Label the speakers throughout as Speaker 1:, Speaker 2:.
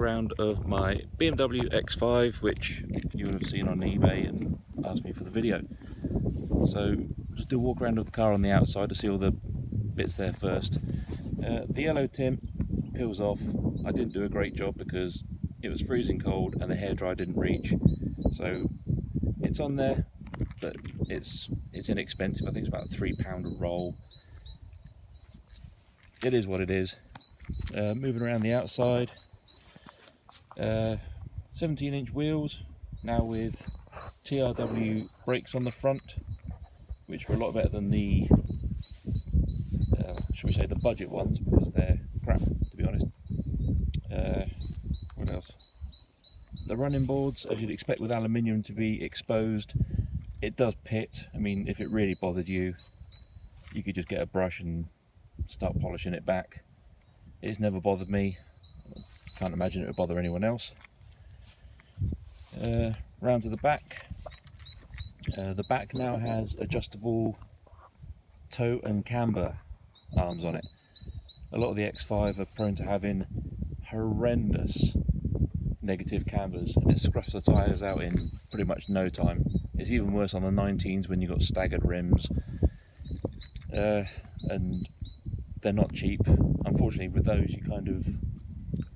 Speaker 1: around of my BMW X5, which you would have seen on eBay and asked me for the video. So just do a walk around of the car on the outside to see all the bits there first. The yellow tint peels off. I didn't do a great job because it was freezing cold and the hairdryer didn't reach. So it's on there, but it's inexpensive. I think it's about £3 a roll. It is what it is. Moving around the outside, 17-inch wheels, now with TRW brakes on the front, which are a lot better than the, shall we say, the budget ones, because they're crap, to be honest. What else? The running boards, as you'd expect with aluminium to be exposed, it does pit. I mean, if it really bothered you, you could just get a brush and start polishing it back. It's never bothered me. Can't imagine it would bother anyone else. Round to the back. The back now has adjustable toe and camber arms on it. A lot of the X5 are prone to having horrendous negative cambers, and it scruffs the tyres out in pretty much no time. It's even worse on the 19s when you've got staggered rims, and they're not cheap. Unfortunately, with those you kind of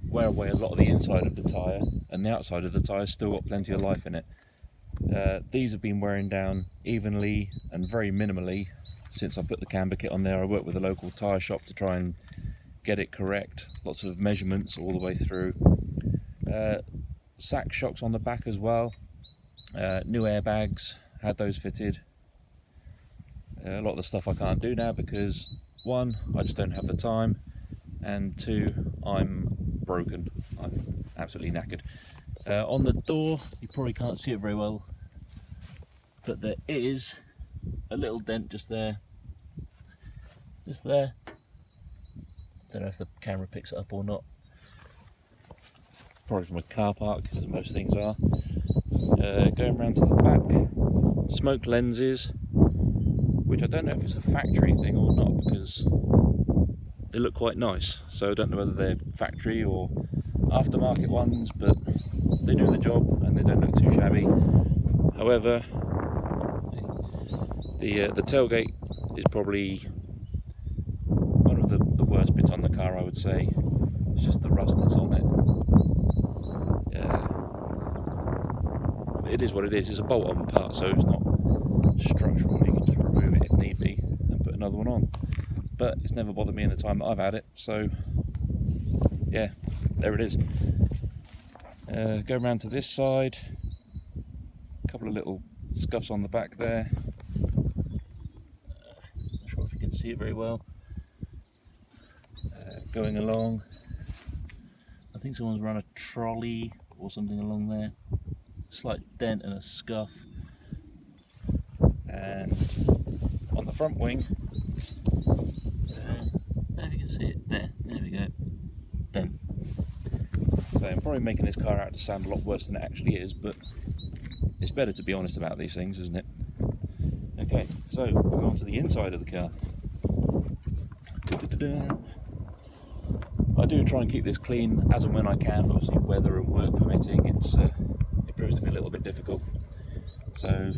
Speaker 1: wear away a lot of the inside of the tyre, and the outside of the tyre's still got plenty of life in it. These have been wearing down evenly and very minimally since I put the camber kit on there. I worked with a local tyre shop to try and get it correct. Lots of measurements all the way through. Sack shocks on the back as well. New airbags, had those fitted. A lot of the stuff I can't do now because, one, I just don't have the time, and two, I'm broken. I'm absolutely knackered. On the door, you probably can't see it very well, but there is a little dent just there. Just there. Don't know if the camera picks it up or not. Probably from a car park, as most things are. Going around to the back, smoke lenses, which I don't know if it's a factory thing or not, because they look quite nice. So I don't know whether they're factory or aftermarket ones, but they do the job and they don't look too shabby. However, the tailgate is probably one of the worst bits on the car, I would say. It's just the rust that's on it. It is what it is. It's a bolt-on part, so it's not structural. You can just remove it if need be and put another one on. But it's never bothered me in the time that I've had it, so yeah, there it is. Go around to this side. A couple of little scuffs on the back there. Not sure if you can see it very well. Going along, I think someone's run a trolley or something along there. Slight dent and a scuff. And on the front wing, I don't know if you can see it there. There we go. Dent. So I'm probably making this car out to sound a lot worse than it actually is, but it's better to be honest about these things, isn't it? Okay, so we're on to the inside of the car. I do try and keep this clean as and when I can, but obviously weather and work permitting, it proves to be a little bit difficult. So,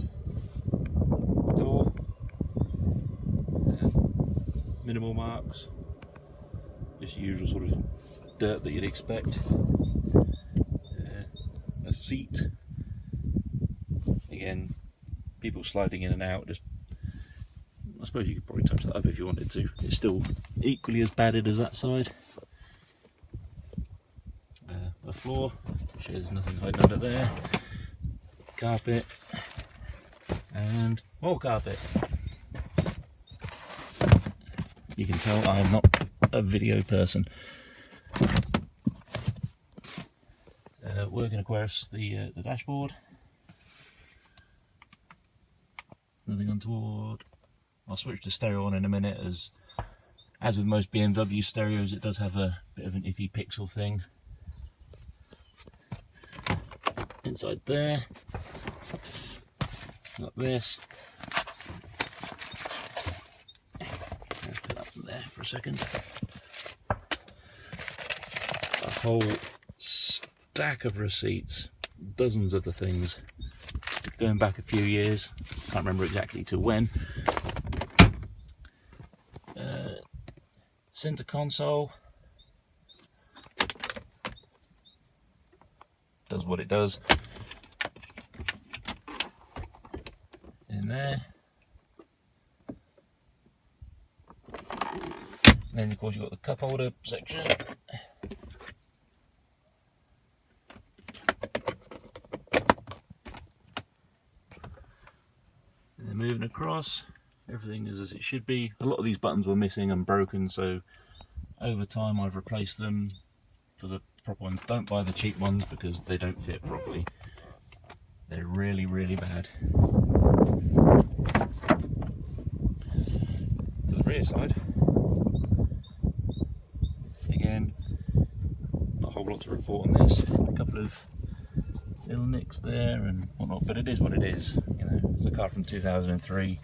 Speaker 1: door, minimal marks, just usual sort of dirt that you'd expect. A seat, again, people sliding in and out. Just, I suppose you could probably touch that up if you wanted to. It's still equally as battered as that side. The floor, which is nothing hiding under there. Carpet, and more carpet. You can tell I am not a video person. Working across the dashboard. Nothing untoward. I'll switch to stereo on in a minute, as with most BMW stereos, it does have a bit of an iffy pixel thing. Inside there, got this. Let's put that there for a second. A whole stack of receipts, dozens of the things, going back a few years, can't remember exactly to when. Center console does what it does. In there. And then of course you've got the cup holder section. And then moving across, everything is as it should be. A lot of these buttons were missing and broken, so over time I've replaced them for the proper ones. Don't buy the cheap ones because they don't fit properly. They're really, really bad. To the rear side, again, not a whole lot to report on this. A couple of little nicks there and whatnot, but it is what it is. You know, it's a car from 2003.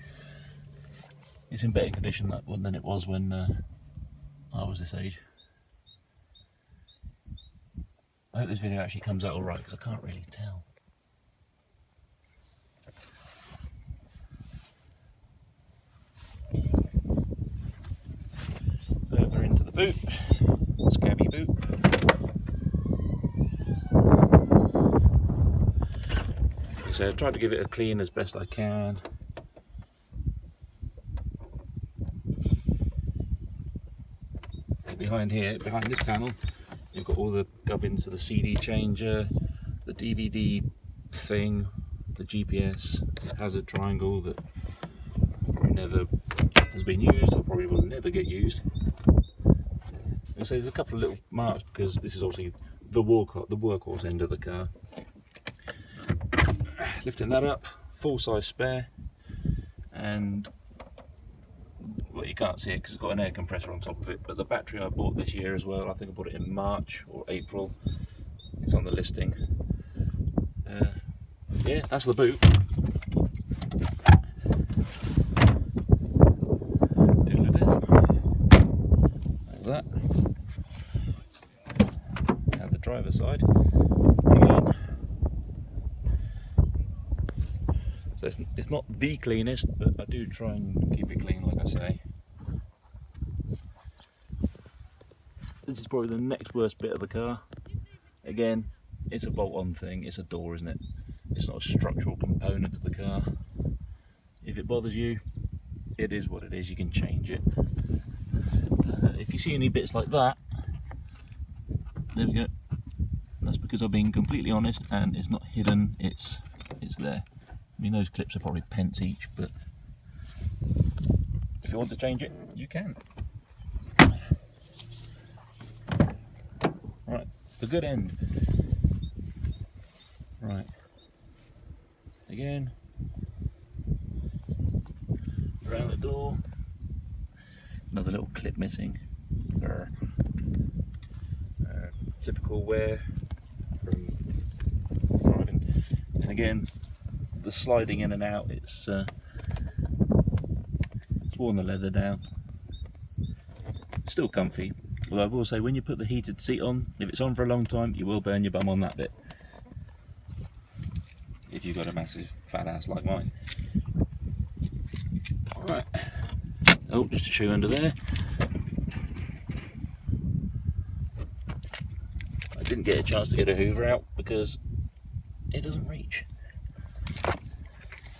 Speaker 1: It's in better condition than it was when I was this age. I hope this video actually comes out alright because I can't really tell. Further into the boot, scabby boot. So I've tried to give it a clean as best I can. Behind here, behind this panel, you've got all the gubbins to the CD changer, the DVD thing, the GPS, the hazard triangle that never has been used or probably will never get used. So there's a couple of little marks because this is obviously the workhorse end of the car. Lifting that up, full size spare, and well, you can't see it because it's got an air compressor on top of it, but the battery I bought this year as well, I think I bought it in March or April, it's on the listing. Yeah, that's the boot. Like that. Now the driver's side again. So it's not the cleanest, but I do try and keep it clean, like I say. This is probably the next worst bit of the car. Again, it's a bolt-on thing, it's a door, isn't it? It's not a structural component to the car. If it bothers you, it is what it is, you can change it. If you see any bits like that, there we go. That's because I've been completely honest and it's not hidden, it's there. I mean, those clips are probably pence each, but if you want to change it, you can. Right, the good end. Right. Again, around the door, another little clip missing. Typical wear from driving. And again, the sliding in and out, it's worn the leather down. Still comfy, although I will say when you put the heated seat on, if it's on for a long time, you will burn your bum on that bit. If you've got a massive fat ass like mine. Alright. Oh, just a shoe under there. I didn't get a chance to get a hoover out because it doesn't reach.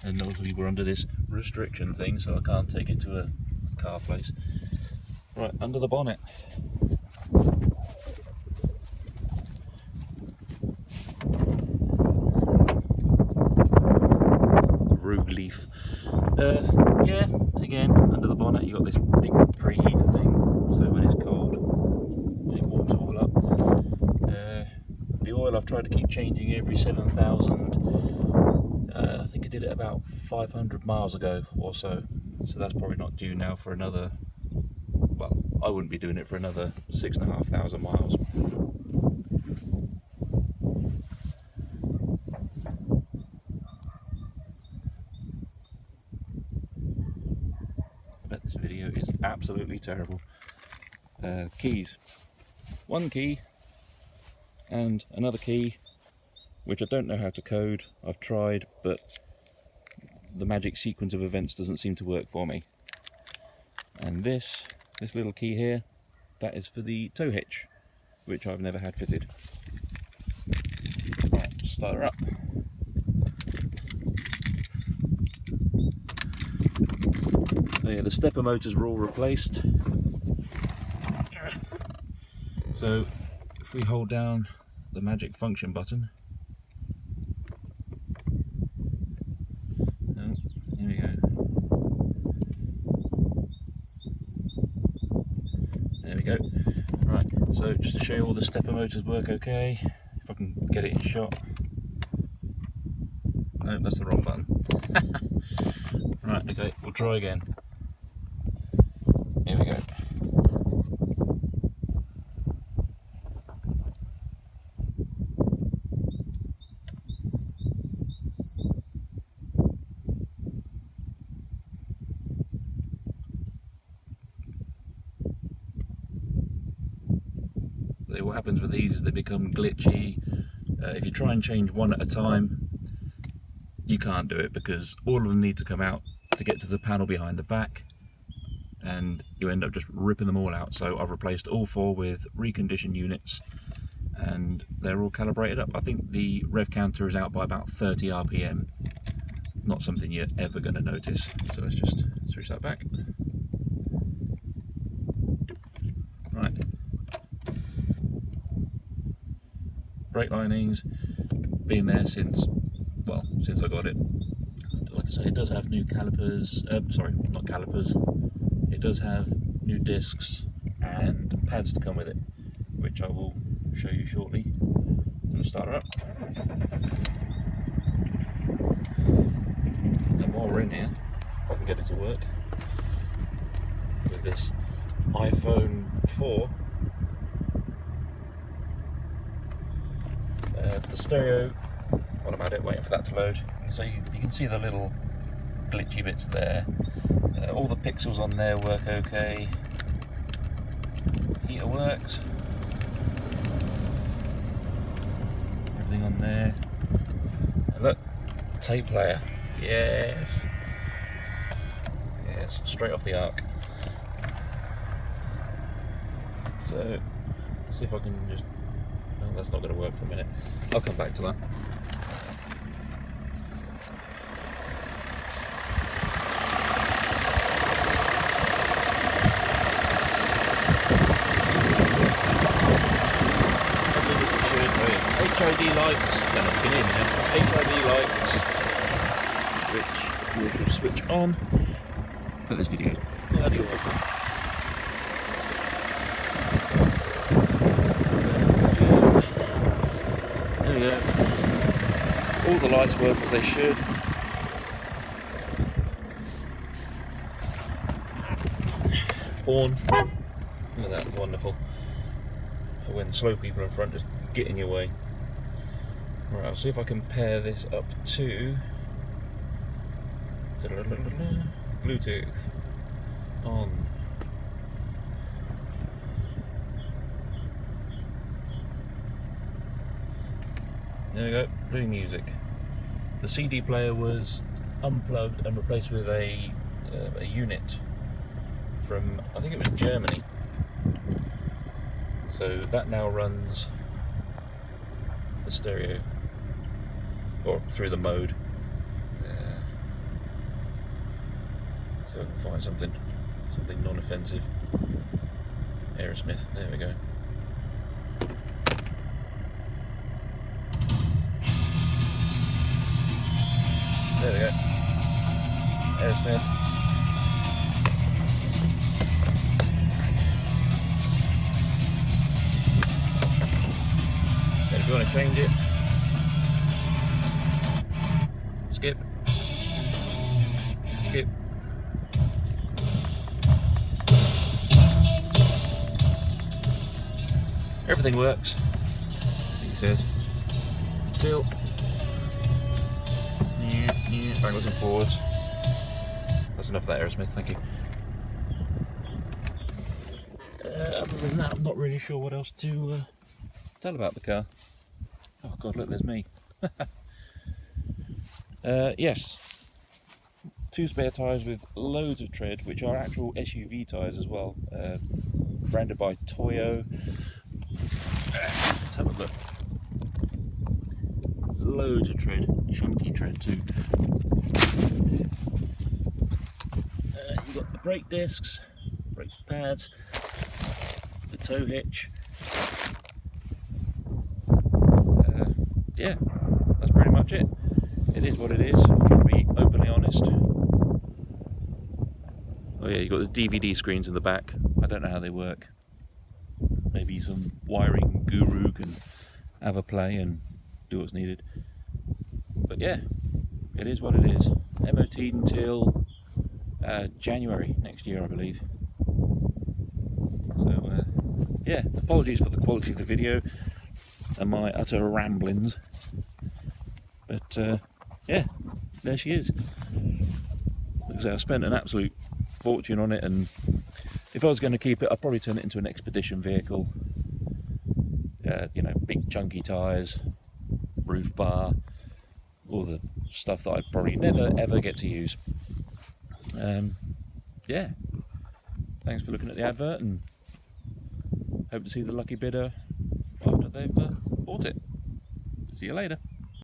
Speaker 1: And obviously we're under this restriction thing, so I can't take it to a car place. Right, under the bonnet. Rug leaf. Yeah, again, under the bonnet you've got this big preheater thing, so when it's cold, it warms it all up. The oil I've tried to keep changing every 7,000. I think I did it about 500 miles ago or so, so that's probably not due now for another, well, I wouldn't be doing it for another 6,500 miles. I bet this video is absolutely terrible. Keys. One key and another key which I don't know how to code. I've tried, but the magic sequence of events doesn't seem to work for me. And this little key here, that is for the tow hitch, which I've never had fitted. Right, start her up. So yeah, the stepper motors were all replaced. So if we hold down the magic function button, oh, here we go. There we go. Right, so just to show you all the stepper motors work okay, if I can get it in shot. No, that's the wrong button. Right, okay, we'll try again. Here we go. What happens with these is they become glitchy. If you try and change one at a time, you can't do it because all of them need to come out to get to the panel behind the back, and you end up just ripping them all out. So I've replaced all 4 with reconditioned units, and they're all calibrated up. I think the rev counter is out by about 30 RPM. Not something you're ever going to notice. So let's just switch that back. Right. Brake linings, been there since I got it. Like I say, it does have new calipers, sorry, not calipers, it does have new discs and pads to come with it, which I will show you shortly. So we'll start her up. And while we're in here, if I can get it to work, with this iPhone 4, the stereo, while I'm at it, waiting for that to load, so you can see the little glitchy bits there. All the pixels on there work okay. Heater works. Everything on there. And look, tape player. Yes. Yes, straight off the arc. So, let's see if I can just... No, that's not going to work for a minute. I'll come back to that. HID lights, I don't know if you can hear me now. HID lights, which we will switch on. But this video is bloody awful. There we go. All the lights work as they should. Horn. Look at that, wonderful. For when slow people in front just get in your way. Right, I'll see if I can pair this up to Bluetooth on. There we go, playing music. The CD player was unplugged and replaced with a unit from, I think it was Germany. So that now runs the stereo, or through the mode. So I can find something non-offensive. Aerosmith, there we go. There we go. Aerosmith. If you want to change it, skip, skip. Everything works, he says. Tilt, backwards and forwards. That's enough of that, Aerosmith, thank you. Other than that, I'm not really sure what else to tell about the car. Oh God, look, there's me. Yes, 2 spare tyres with loads of tread, which are actual SUV tyres as well, branded by Toyo. Let's have a look. Loads of tread, chunky tread too. You've got the brake discs, brake pads, the tow hitch. Yeah, that's pretty much it. It is what it is. I'm trying to be openly honest. Oh yeah, you've got the DVD screens in the back. I don't know how they work. Maybe some wiring guru can have a play and do what's needed. But yeah, it is what it is. MOT until January next year, I believe. So yeah, apologies for the quality of the video and my utter ramblings. But yeah, there she is. Like I say, I spent an absolute fortune on it, and if I was going to keep it, I'd probably turn it into an expedition vehicle. You know, big chunky tyres, roof bar, all the stuff that I'd probably never ever get to use. Yeah, thanks for looking at the advert, and hope to see the lucky bidder after they've bought it. See you later.